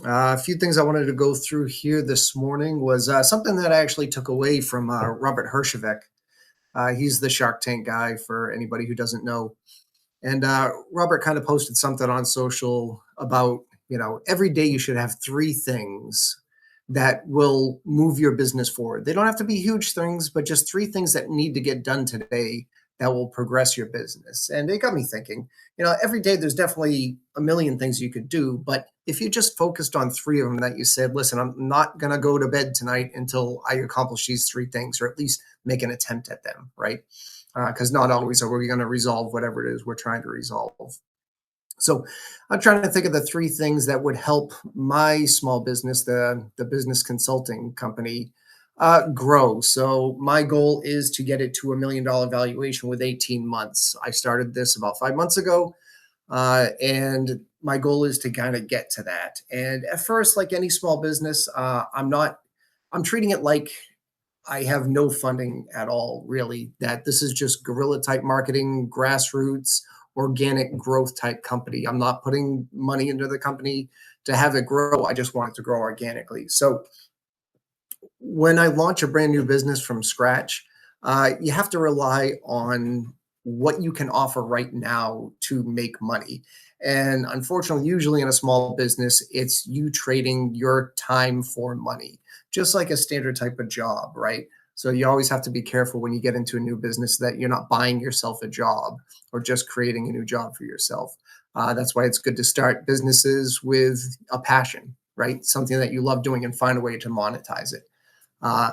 A few things I wanted to go through here this morning was something that I actually took away from Robert Herjavec. He's the Shark Tank guy for anybody who doesn't know. And Robert kind of posted something on social about, every day you should have three things that will move your business forward. They don't have to be huge things, but just three things that need to get done today that will progress your business. And it got me thinking, every day there's definitely a million things you could do, but if you just focused on three of them that you said, listen, I'm not going to go to bed tonight until I accomplish these three things, or at least make an attempt at them, right? Because not always are we going to resolve whatever it is we're trying to resolve. So I'm trying to think of the three things that would help my small business, the business consulting company, grow. So my goal is to get it to $1 million valuation with 18 months. I started this about 5 months ago, and my goal is to kind of get to that. And at first, like any small business, I'm treating it like I have no funding at all, really. That this is just guerrilla type marketing, grassroots, organic growth type company. I'm not putting money into the company to have it grow. I just want it to grow organically. So when I launch a brand new business from scratch, you have to rely on what you can offer right now to make money. And unfortunately, usually in a small business, it's you trading your time for money, just like a standard type of job, right? So you always have to be careful when you get into a new business that you're not buying yourself a job or just creating a new job for yourself. That's why it's good to start businesses with a passion, right? Something that you love doing and find a way to monetize it. Uh,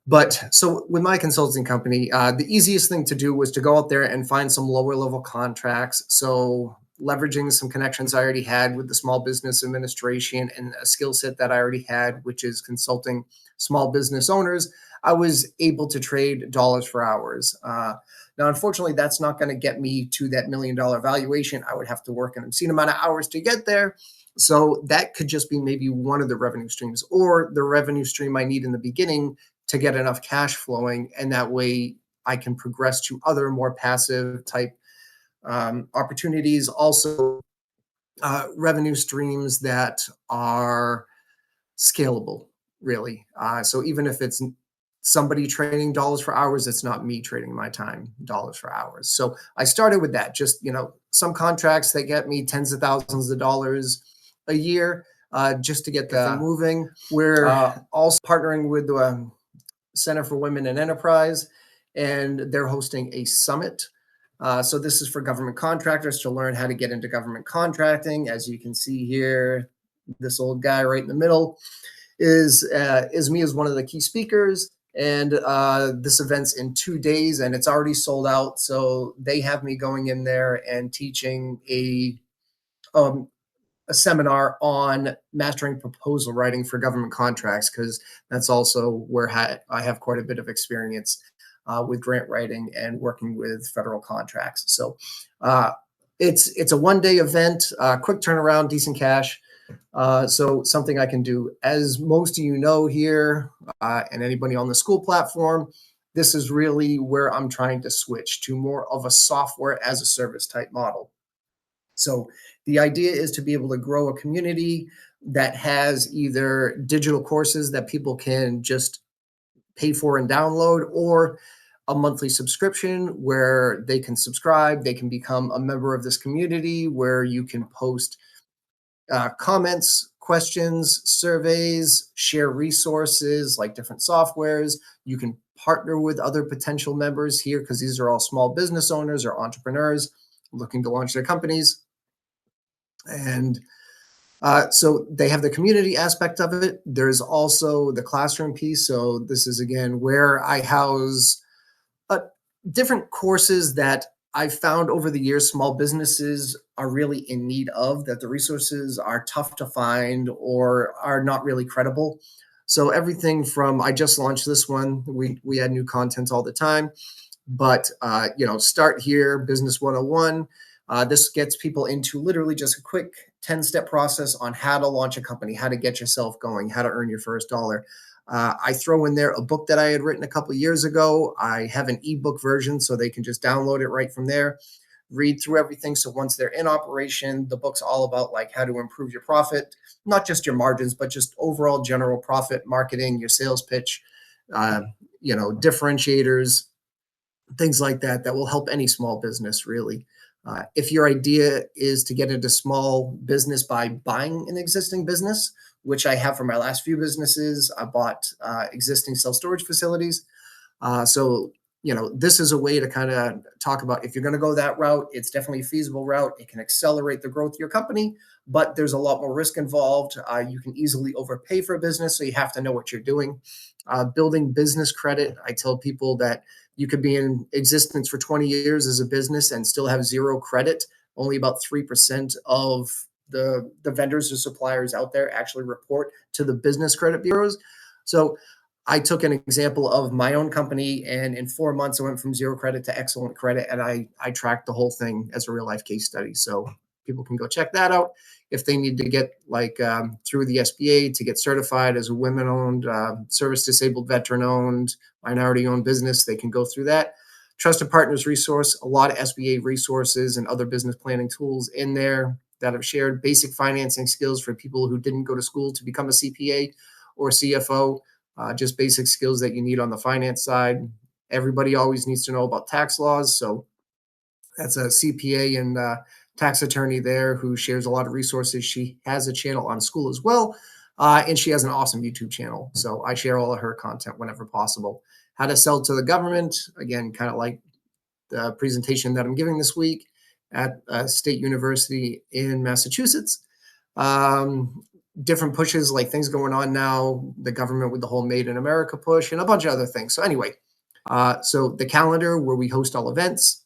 but so with my consulting company, the easiest thing to do was to go out there and find some lower level contracts. So leveraging some connections I already had with the Small Business Administration and a skill set that I already had, which is consulting small business owners, I was able to trade dollars for hours. Now, unfortunately, that's not going to get me to that $1 million valuation. I would have to work an obscene amount of hours to get there. So that could just be maybe one of the revenue streams, or the revenue stream I need in the beginning to get enough cash flowing. And that way I can progress to other more passive type opportunities. Also, revenue streams that are scalable, really. So even if it's somebody trading dollars for hours, it's not me trading my time dollars for hours. So I started with that, just, some contracts that get me tens of thousands of dollars a year, just to get the thing moving. We're also partnering with the Center for Women in Enterprise, and they're hosting a summit. So this is for government contractors to learn how to get into government contracting. As you can see here, this old guy right in the middle is me as one of the key speakers. And this event's in 2 days, and it's already sold out. So they have me going in there and teaching a seminar on mastering proposal writing for government contracts, because that's also where I have quite a bit of experience with grant writing and working with federal contracts. So it's a 1 day event, quick turnaround, decent cash. So something I can do. As most of you know here, and anybody on the school platform, this is really where I'm trying to switch to more of a software as a service type model. So the idea is to be able to grow a community that has either digital courses that people can just pay for and download, or a monthly subscription where they can subscribe, they can become a member of this community where you can post comments, questions, surveys, share resources like different softwares. You can partner with other potential members here, because these are all small business owners or entrepreneurs looking to launch their companies. And so they have the community aspect of it. There's also the classroom piece. So this is, again, where I house different courses that I've found over the years small businesses are really in need of, that the resources are tough to find or are not really credible. So everything from, I just launched this one. We add new content all the time. But, Start Here, Business 101. This gets people into literally just a quick 10-step process on how to launch a company, how to get yourself going, how to earn your first dollar. I throw in there a book that I had written a couple of years ago. I have an ebook version, so they can just download it right from there. read through everything. So once they're in operation, the book's all about like how to improve your profit, not just your margins, but just overall general profit, marketing, your sales pitch, uh, differentiators, things like that that will help any small business really. If your idea is to get into small business by buying an existing business, which I have for my last few businesses, I bought existing self storage facilities. So, this is a way to kind of talk about if you're going to go that route, it's definitely a feasible route. It can accelerate the growth of your company, but there's a lot more risk involved. You can easily overpay for a business, so you have to know what you're doing. Building business credit, I tell people that you could be in existence for 20 years as a business and still have zero credit. Only about 3% of the vendors or suppliers out there actually report to the business credit bureaus. So I took an example of my own company, and in 4 months, I went from zero credit to excellent credit, and I tracked the whole thing as a real life case study. So people can go check that out if they need to get like through the SBA to get certified as a women-owned, service disabled, veteran-owned, minority-owned business. They can go through that. Trusted Partners resource, a lot of SBA resources and other business planning tools in there that have shared basic financing skills for people who didn't go to school to become a CPA or CFO, just basic skills that you need on the finance side. Everybody always needs to know about tax laws. So that's a CPA and tax attorney there who shares a lot of resources. She has a channel on school as well. And she has an awesome YouTube channel. So I share all of her content whenever possible. How to sell to the government, again, kind of like the presentation that I'm giving this week at State University in Massachusetts. Um, Different pushes, like things going on now, the government with the whole Made in America push, and a bunch of other things. So, anyway, so the calendar where we host all events.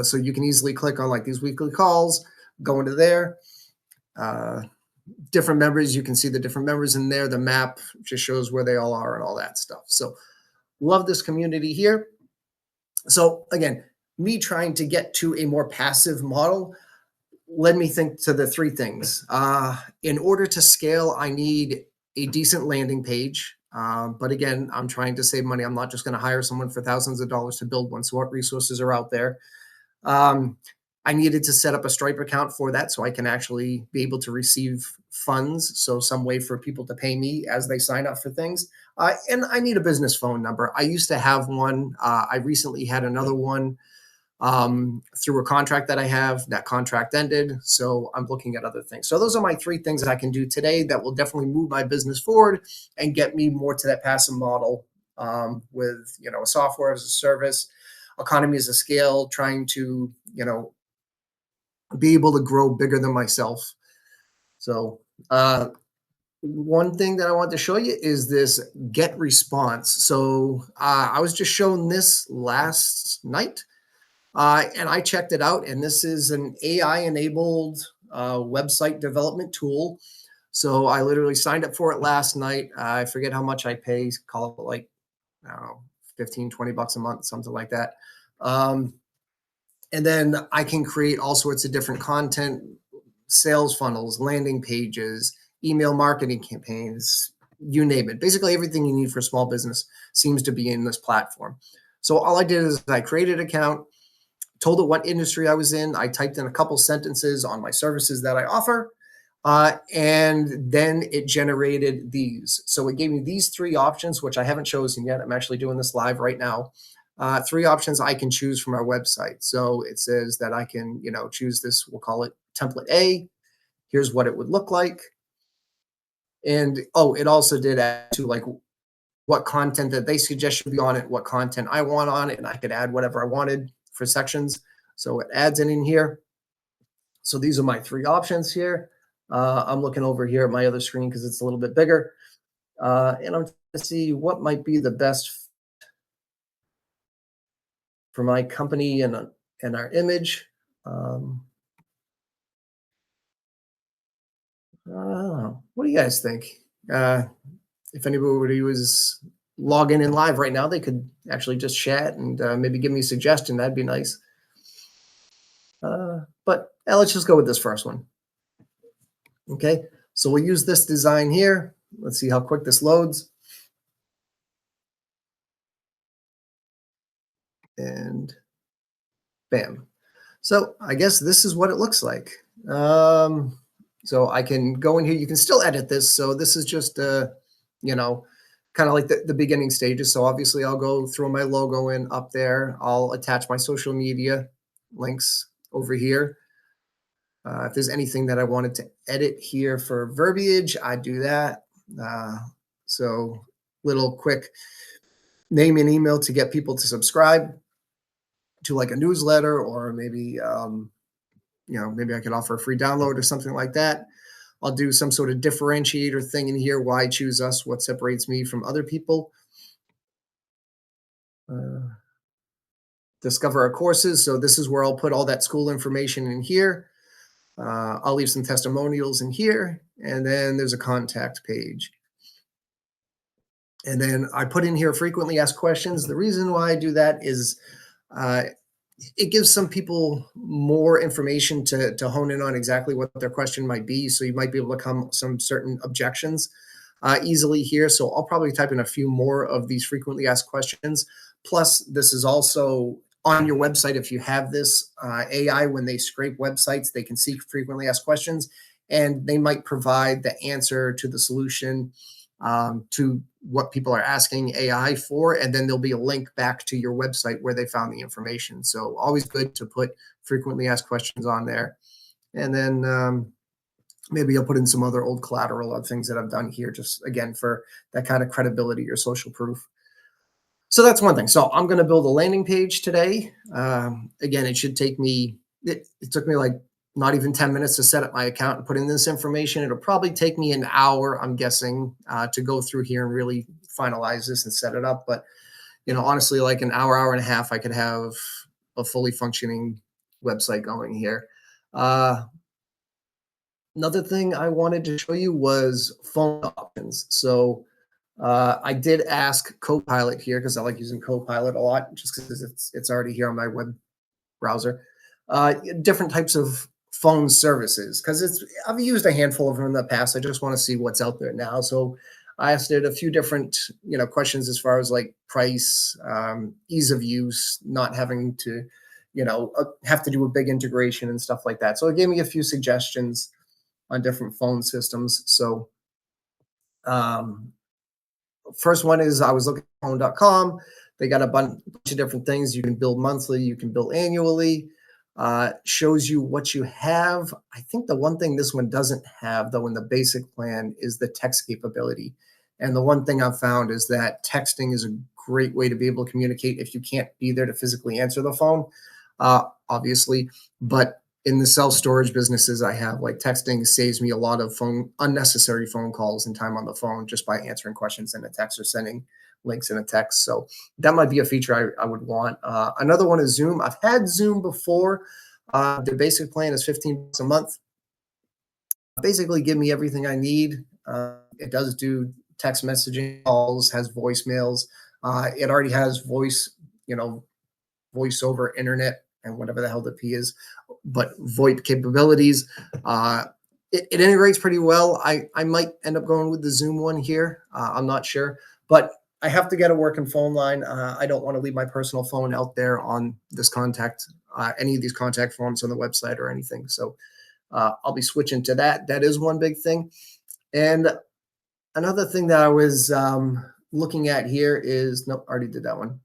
So you can easily click on like these weekly calls, go into there. Uh, Different members, you can see the different members in there. The map just shows where they all are and all that stuff. So, love this community here. So, again, me trying to get to a more passive model led me think to the three things. In order to scale, I need a decent landing page. But again, I'm trying to save money. I'm not just going to hire someone for thousands of dollars to build one. So, what resources are out there? Um, I needed to set up a Stripe account for that so I can actually be able to receive funds. So, some way for people to pay me as they sign up for things. And I need a business phone number. I used to have one. I recently had another one through a contract that I have. That contract ended. So, I'm looking at other things. So, those are my three things that I can do today that will definitely move my business forward and get me more to that passive model with, software as a service, economies of scale, trying to, be able to grow bigger than myself. So, one thing that I want to show you is this get response. So, I was just shown this last night, and I checked it out. And this is an AI enabled website development tool. So, I literally signed up for it last night. I forget how much I pay, call it like, I don't know, 15, $20 a month, something like that. Um, and then I can create all sorts of different content, sales funnels, landing pages, email marketing campaigns, you name it. Basically, everything you need for a small business seems to be in this platform. So all I did is I created an account, told it what industry I was in. I typed in a couple sentences on my services that I offer. And then it generated these. So it gave me these three options, which I haven't chosen yet. I'm actually doing this live right now. Three options I can choose from our website. So it says that I can, choose this, we'll call it template A. Here's what it would look like. And it also did add to like what content that they suggest should be on it, what content I want on it, and I could add whatever I wanted for sections. So it adds it in here. So these are my three options here. I'm looking over here at my other screen because it's a little bit bigger. And I'm trying to see what might be the best for my company and our image. Um, what do you guys think? If anybody was logging in live right now, they could actually just chat and maybe give me a suggestion. That'd be nice. But let's just go with this first one. Okay, so we'll use this design here. Let's see how quick this loads. And bam. So I guess this is what it looks like. Um, so I can go in here. You can still edit this. So this is just, you know, kind of like the beginning stages. So obviously I'll go throw my logo in up there. I'll attach my social media links over here. If there's anything that I wanted to edit here for verbiage, I do that. Uh, so little quick name and email to get people to subscribe to like a newsletter, or maybe maybe I could offer a free download or something like that. I'll do some sort of differentiator thing in here. Why choose us? What separates me from other people? Uh, Discover our courses. So this is where I'll put all that school information in here. I'll leave some testimonials in here, and then there's a contact page. And then I put in here frequently asked questions. The reason why I do that is uh, it gives some people more information to hone in on exactly what their question might be. So you might be able to come some certain objections easily here. So I'll probably type in a few more of these frequently asked questions. Plus, this is also on your website. If you have this AI, when they scrape websites, they can see frequently asked questions, and they might provide the answer to the solution to what people are asking AI for, and then there'll be a link back to your website where they found the information. So always good to put frequently asked questions on there, and then maybe I'll put in some other old collateral of things that I've done here, just again for that kind of credibility or social proof. So that's one thing. So I'm going to build a landing page today. Again, it should take me. It took me like not even 10 minutes to set up my account and put in this information. It'll probably take me an hour, I'm guessing, to go through here and really finalize this and set it up. But honestly, like an hour, hour and a half, I could have a fully functioning website going here. Uh, Another thing I wanted to show you was phone options. So I did ask Copilot here because I like using Copilot a lot, just because it's already here on my web browser. Different types of phone services, because it's I've used a handful of them in the past. I just want to see what's out there now. So I asked it a few different questions as far as like price, ease of use, not having to have to do a big integration and stuff like that. So it gave me a few suggestions on different phone systems. So um, first one is I was looking at phone.com. They got a bunch of different things. You can bill monthly, you can bill annually. Shows you what you have. I think the one thing this one doesn't have, though, in the basic plan is the text capability. And the one thing I've found is that texting is a great way to be able to communicate if you can't be there to physically answer the phone, obviously. But in the self storage businesses I have, like texting saves me a lot of unnecessary phone calls and time on the phone just by answering questions in a text or sending links in a text. So that might be a feature I would want. Another one is Zoom. I've had Zoom before. The basic plan is $15 a month. Basically, give me everything I need. It does do text messaging, calls, has voicemails. It already has voice over internet and whatever the hell the P is, but VoIP capabilities. It integrates pretty well. I might end up going with the Zoom one here. I'm not sure, but I have to get a working phone line. I don't want to leave my personal phone out there on this any of these contact forms on the website or anything. So I'll be switching to that. That is one big thing. And another thing that I was looking at here is, nope, already did that one.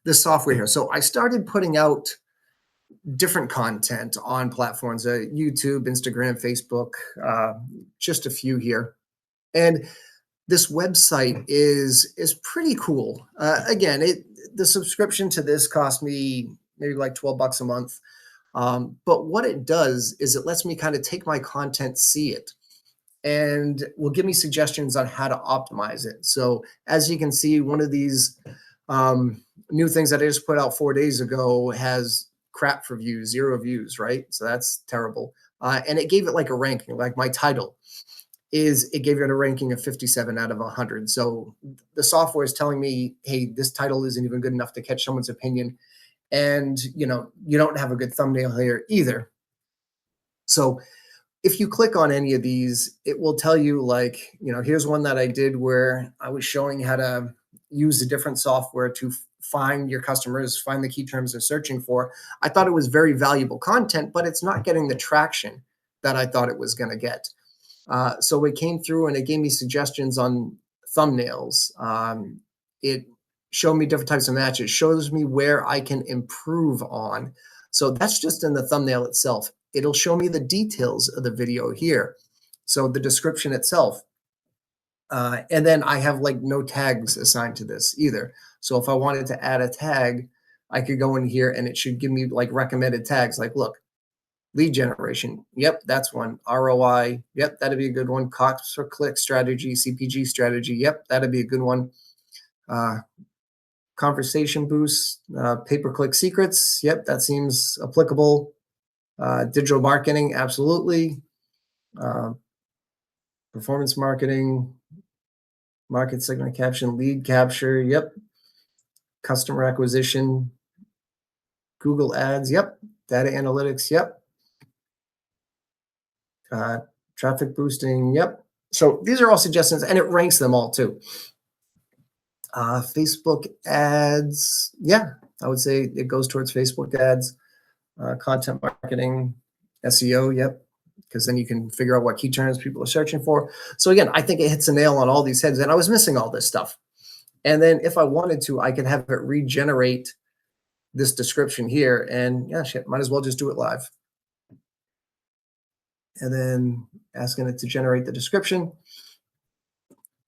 This software here. So I started putting out different content on platforms, YouTube, Instagram, Facebook, just a few here. And this website is pretty cool. Again, the subscription to this cost me maybe like $12 a month. But what it does is it lets me kind of take my content, see it, and will give me suggestions on how to optimize it. So as you can see, one of these new things that I just put out 4 days ago has crap for views, 0 views, right? So that's terrible. And it gave it like a ranking, like my title it gave it a ranking of 57 out of 100. So the software is telling me, hey, this title isn't even good enough to catch someone's opinion. And, you don't have a good thumbnail here either. So if you click on any of these, it will tell you like, here's one that I did where I was showing how to use a different software to find your customers, find the key terms they're searching for. I thought it was very valuable content, but it's not getting the traction that I thought it was going to get. So it came through and it gave me suggestions on thumbnails. It showed me different types of matches, shows me where I can improve on. So that's just in the thumbnail itself. It'll show me the details of the video here. So the description itself. And then I have like no tags assigned to this either. So if I wanted to add a tag, I could go in here and it should give me like recommended tags. Like, look, lead generation. Yep, that's one. ROI. Yep, that'd be a good one. Cost per click strategy, CPG strategy. Yep, that'd be a good one. Uh, Conversation boost, pay-per-click secrets. Yep, that seems applicable. Digital marketing, absolutely. Uh, Performance marketing, market segment caption, lead capture. Yep. Customer acquisition, Google ads. Yep. Data analytics. Yep. Uh, Traffic boosting. Yep. So these are all suggestions, and it ranks them all too. Facebook ads. Yeah, I would say it goes towards Facebook ads. Content marketing, SEO. Yep. Because then you can figure out what key terms people are searching for. So again, I think it hits a nail on all these heads, and I was missing all this stuff. And then if I wanted to, I could have it regenerate this description here, and yeah, shit, might as well just do it live. And then asking it to generate the description.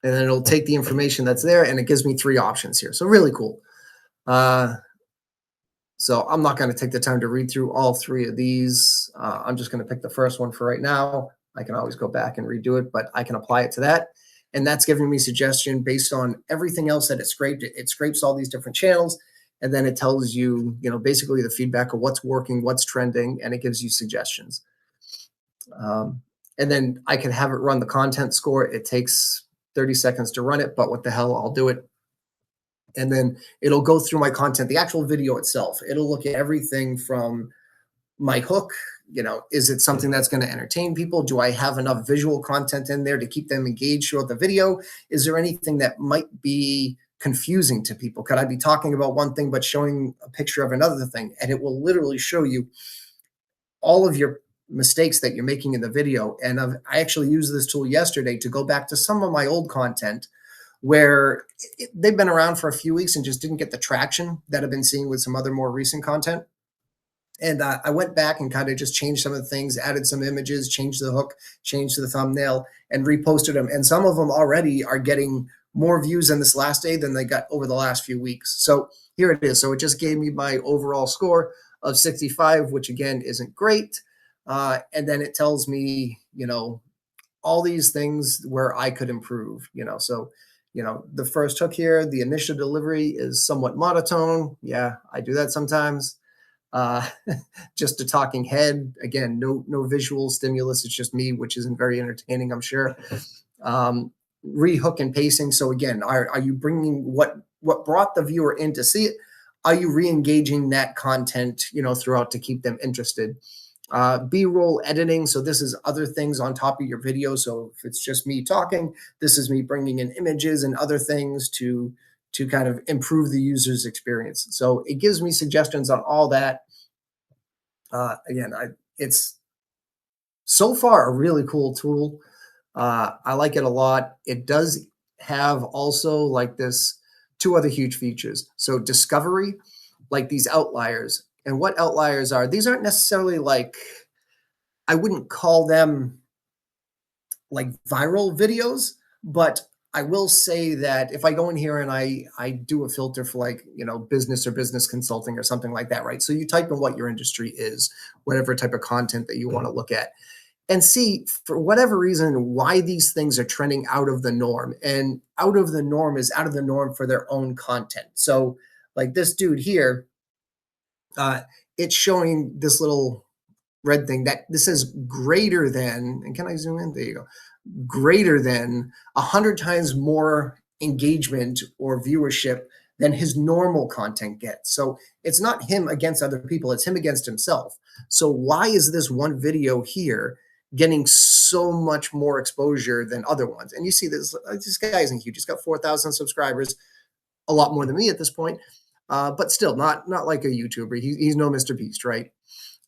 And then it'll take the information that's there, and it gives me 3 options here. So really cool. So I'm not going to take the time to read through all 3 of these. I'm just going to pick the first one for right now. I can always go back and redo it, but I can apply it to that. And that's giving me suggestion based on everything else that it scraped. It scrapes all these different channels, and then it tells you, basically the feedback of what's working, what's trending, and it gives you suggestions. And then I can have it run the content score. It takes 30 seconds to run it, but what the hell, I'll do it. And then it'll go through my content, the actual video itself. It'll look at everything from my hook. Is it something that's going to entertain people? Do I have enough visual content in there to keep them engaged throughout the video? Is there anything that might be confusing to people? Could I be talking about one thing but showing a picture of another thing? And it will literally show you all of your mistakes that you're making in the video. And I actually used this tool yesterday to go back to some of my old content where they've been around for a few weeks and just didn't get the traction that I've been seeing with some other more recent content. And I went back and kind of just changed some of the things, added some images, changed the hook, changed the thumbnail, and reposted them. And some of them already are getting more views in this last day than they got over the last few weeks. So here it is. So it just gave me my overall score of 65, which again isn't great. And then it tells me, all these things where I could improve, So, the first hook here, the initial delivery is somewhat monotone. Yeah, I do that sometimes. Just a talking head. Again, no visual stimulus. It's just me, which isn't very entertaining, I'm sure. Rehook and pacing. So again, are you bringing what brought the viewer in to see it? Are you re-engaging that content, throughout to keep them interested? B-roll editing. So this is other things on top of your video. So if it's just me talking, this is me bringing in images and other things to kind of improve the user's experience. So it gives me suggestions on all that. Again, it's so far a really cool tool. I like it a lot. It does have also like this 2 other huge features. So discovery, like these outliers. And what outliers are, these aren't necessarily I wouldn't call them like viral videos, but I will say that if I go in here and I do a filter for business or business consulting or something like that, right? So you type in what your industry is, whatever type of content that you want to look at, and see for whatever reason why these things are trending out of the norm. And out of the norm is out of the norm for their own content. So like this dude here, it's showing this little red thing that this says greater than, and can I zoom in? There you go. Greater than 100 times more engagement or viewership than his normal content gets. So it's not him against other people, it's him against himself. So why is this one video here getting so much more exposure than other ones? And you see this guy isn't huge. He's got 4,000 subscribers, a lot more than me at this point. but still not like a YouTuber. He's no Mr. Beast, right?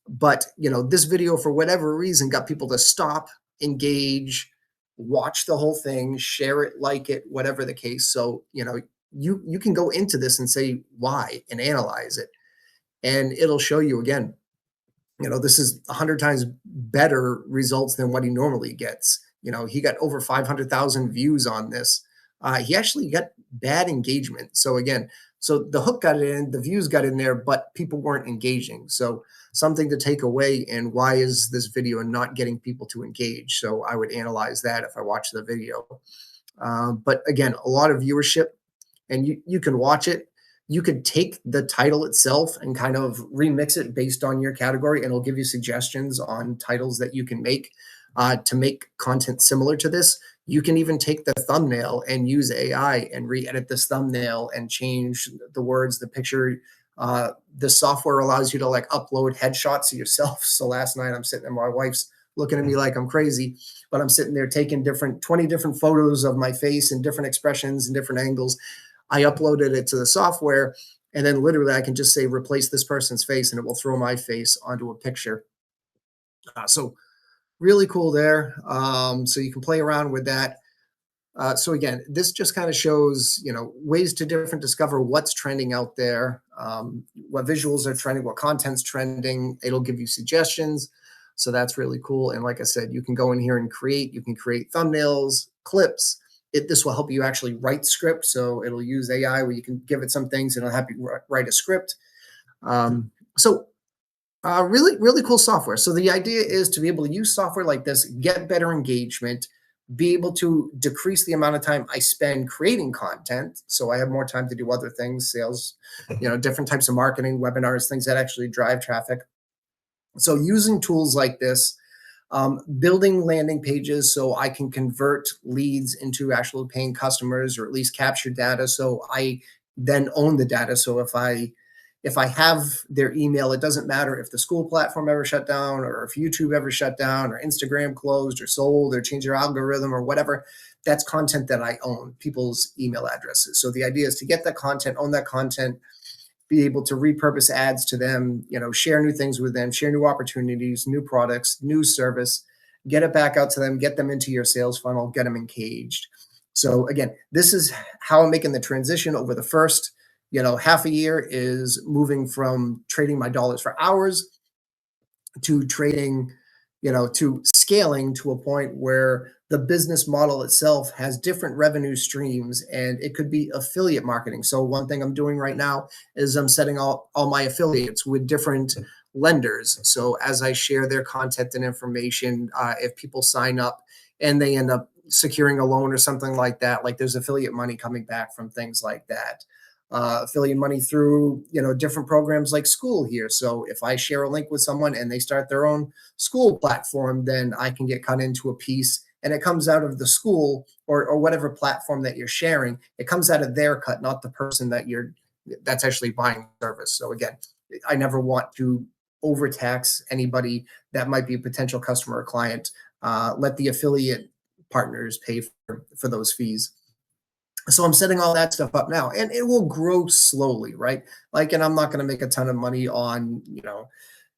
But this video for whatever reason got people to stop, engage, watch the whole thing, share it, like it, whatever the case. So you can go into this and say why and analyze it, and it'll show you again. This is 100 times better results than what he normally gets. He got over 500,000 views on this. He actually got bad engagement. So again, so the hook got in, the views got in there, but people weren't engaging. So something to take away. And why is this video not getting people to engage? So I would analyze that if I watch the video. But again, a lot of viewership, and you can watch it. You could take the title itself and kind of remix it based on your category, and it'll give you suggestions on titles that you can make to make content similar to this. You can even take the thumbnail and use AI and re-edit this thumbnail and change the words, the picture. The software allows you to like upload headshots of yourself. So last night I'm sitting there, my wife's looking at me like I'm crazy, but I'm sitting there taking 20 different photos of my face and different expressions and different angles. I uploaded it to the software, and then literally I can just say replace this person's face, and it will throw my face onto a picture. So really cool there. So you can play around with that. So again, this just kind of shows, ways to different discover what's trending out there, what visuals are trending, what content's trending. It'll give you suggestions. So that's really cool. And like I said, you can go in here and you can create thumbnails, clips. This will help you actually write script. So it'll use AI where you can give it some things and it'll help you write a script. So really, really cool software. So the idea is to be able to use software like this, get better engagement, be able to decrease the amount of time I spend creating content. So I have more time to do other things, sales, different types of marketing, webinars, things that actually drive traffic. So using tools like this, building landing pages so I can convert leads into actual paying customers, or at least capture data so I then own the data. So if I have their email, it doesn't matter if the school platform ever shut down, or if YouTube ever shut down, or Instagram closed or sold or changed their algorithm or whatever. That's content that I own, people's email addresses. So the idea is to get that content, own that content, be able to repurpose ads to them, share new things with them, share new opportunities, new products, new service, get it back out to them, get them into your sales funnel, get them engaged. So again, this is how I'm making the transition over the first, half a year, is moving from trading my dollars for hours to trading, to scaling to a point where the business model itself has different revenue streams, and it could be affiliate marketing. So one thing I'm doing right now is I'm setting all my affiliates with different lenders. So as I share their content and information, if people sign up and they end up securing a loan or something like that, like there's affiliate money coming back from things like that. Affiliate money through different programs like school here. So if I share a link with someone and they start their own school platform, then I can get cut into a piece, and it comes out of the school or whatever platform that you're sharing. It comes out of their cut, not the person that's actually buying the service. So again, I never want to overtax anybody that might be a potential customer or client. Let the affiliate partners pay for those fees. So I'm setting all that stuff up now, and it will grow slowly, right? Like, and I'm not going to make a ton of money on,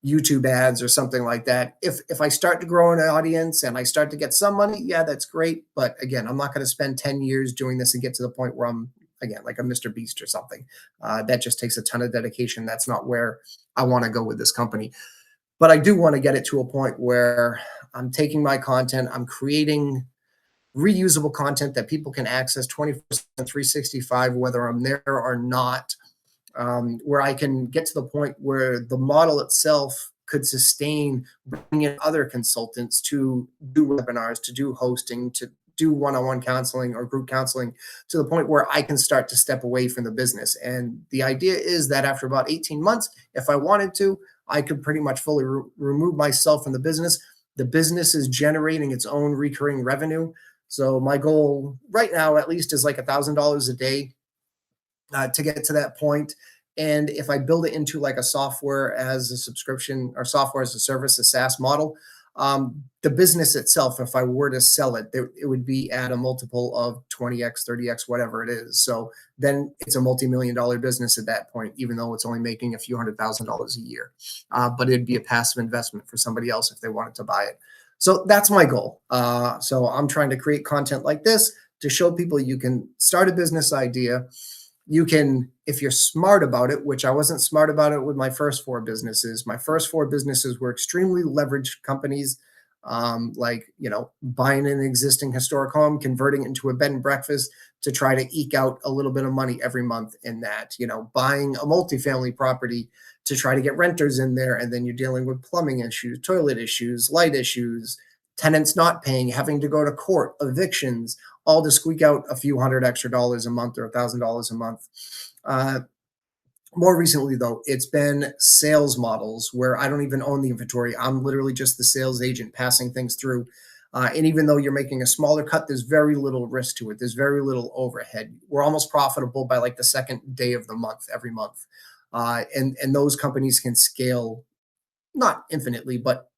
YouTube ads or something like that. If I start to grow an audience and I start to get some money, yeah, that's great. But again, I'm not going to spend 10 years doing this and get to the point where I'm, again, like a Mr. Beast or something. That just takes a ton of dedication. That's not where I want to go with this company. But I do want to get it to a point where I'm taking my content, I'm creating reusable content that people can access 24/7, 365, whether I'm there or not, where I can get to the point where the model itself could sustain bringing in other consultants to do webinars, to do hosting, to do one-on-one counseling or group counseling, to the point where I can start to step away from the business. And the idea is that after about 18 months, if I wanted to, I could pretty much fully remove myself from the business. The business is generating its own recurring revenue. So my goal right now, at least, is like $1,000 a day to get to that point. And if I build it into like a software as a subscription or software as a service, a SaaS model, The business itself, if I were to sell it, it would be at a multiple of 20x, 30x, whatever it is. So then it's a multi-million dollar business at that point, even though it's only making a few $100,000 a year. But it'd be a passive investment for somebody else if they wanted to buy it. So that's my goal. So I'm trying to create content like this to show people you can start a business idea. You can, if you're smart about it, which I wasn't smart about it with my first four businesses. My first four businesses were extremely leveraged companies, like, buying an existing historic home, converting it into a bed and breakfast to try to eke out a little bit of money every month in that, buying a multifamily property to try to get renters in there. And then you're dealing with plumbing issues, toilet issues, light issues, tenants not paying, having to go to court, evictions, all to squeak out a few hundred extra dollars a month or $1,000 a month. Uh, More recently, though, it's been sales models where I don't even own the inventory. I'm literally just the sales agent passing things through. And even though you're making a smaller cut, there's very little risk to it. There's very little overhead. We're almost profitable by like the second day of the month, every month. And those companies can scale not infinitely, but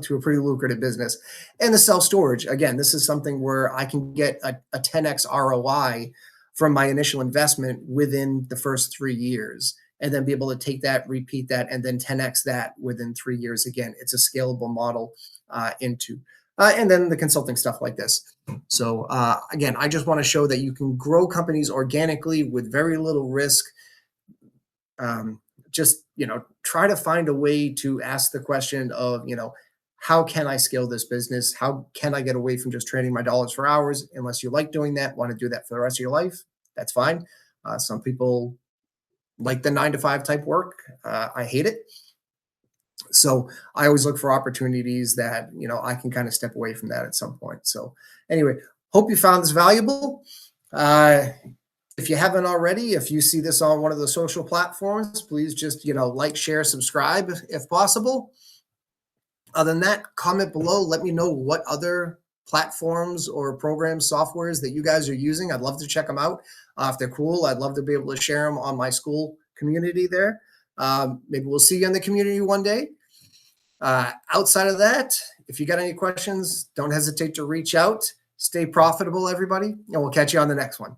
to a pretty lucrative business. And the self storage, again, this is something where I can get a 10x ROI from my initial investment within the first 3 years, and then be able to take that, repeat that, and then 10x that within 3 years. Again, it's a scalable model and then the consulting stuff like this. So again, I just want to show that you can grow companies organically with very little risk. Just try to find a way to ask the question of how can I scale this business? How can I get away from just trading my dollars for hours? Unless you like doing that, want to do that for the rest of your life, that's fine. Some people like the 9 to 5 type work. I hate it. So I always look for opportunities that I can kind of step away from that at some point. So anyway, hope you found this valuable. If you haven't already, if you see this on one of the social platforms, please just like, share, subscribe if possible. Other than that, comment below. Let me know what other platforms or programs, softwares that you guys are using. I'd love to check them out. If they're cool, I'd love to be able to share them on my school community there. Maybe we'll see you in the community one day. Outside of that, if you got any questions, don't hesitate to reach out. Stay profitable, everybody, and we'll catch you on the next one.